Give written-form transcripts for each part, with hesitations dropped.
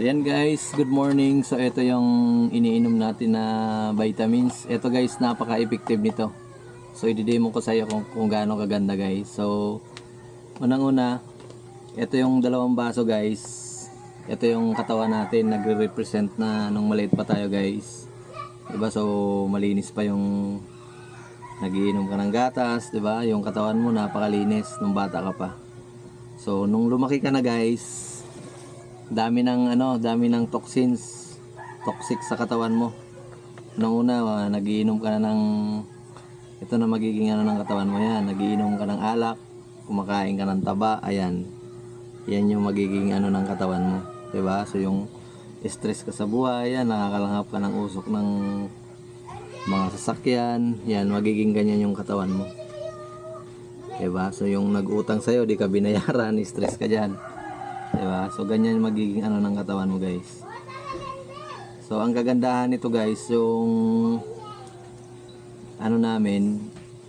So yan guys, good morning. So ito yung iniinom natin na vitamins. Ito guys, napaka-effective nito. So i-demo ko sa iyo kung gaano kaganda guys. So unang-una, ito yung dalawang baso guys. Ito yung katawan natin, nagre-represent na nung maliit pa tayo guys. Diba? So malinis pa yung nagiinom ka ng gatas, diba? Yung katawan mo napakalinis nung bata ka pa. So nung lumaki ka na guys, dami ng toxins, toxic sa katawan mo. Nung una, nagiinom ka na ng ito na magiging ng katawan mo yan. Nagiinom ka ng alak, kumakain ka ng taba, ayan. Yan yung magiging ng katawan mo, 'di ba? So yung stress ka sa buhay, yan, nakakalanghap ka ng usok ng mga sasakyan, yan, magiging ganyan yung katawan mo. 'Di ba? So yung nag-utang sa iyo, di ka binayaran, stress ka diyan. Diba? So ganyan magiging ng katawan mo guys. So ang kagandahan nito guys, yung namin,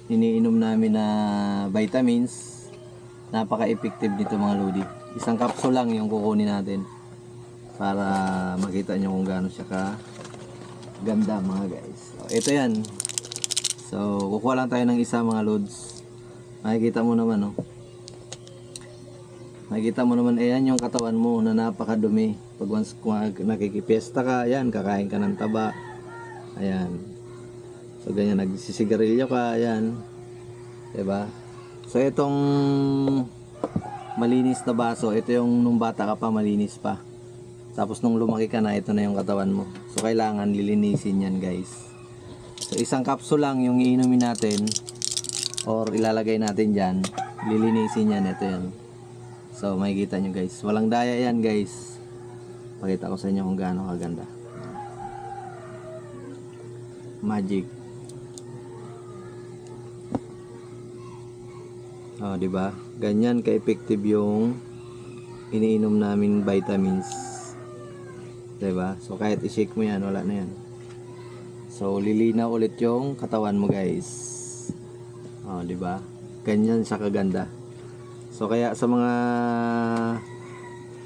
iniinom namin na vitamins, napaka-effective nito mga lodi. Isang capsule lang yung kukunin natin para makita nyo kung gaano siya ka ganda mga guys. So, ito yan. So kukuha lang tayo ng isa mga lods. Makikita mo naman Makikita mo naman, ayan yung katawan mo na napakadumi. Pag once nakikipiesta ka, ayan, kakain ka ng taba. Ayan. So, ganyan, nagsisigarilyo ka, ayan. Diba? So, itong malinis na baso, ito yung nung bata ka pa, malinis pa. Tapos, nung lumaki ka na, ito na yung katawan mo. So, kailangan lilinisin yan, guys. So, isang capsule lang yung iinumin natin or ilalagay natin dyan. Lilinisin yan, ito yan. So makikita nyo guys, walang daya yan guys. Pakita ko sa inyo kung gaano kaganda. Magic. Oh, di ba? Ganyan ka-effective yung iniinom namin vitamins. Di ba? So kahit i-shake mo yan, wala na yan. So lilinaw ulit yung katawan mo guys. Oh, di ba? Ganyan sa kaganda. So kaya sa mga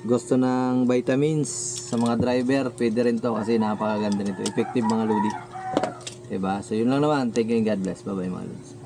gusto ng vitamins, sa mga driver, pwede rin to kasi napakaganda nito. Effective mga lodi. Diba? So yun lang naman. Thank you and God bless. Bye bye mga lods.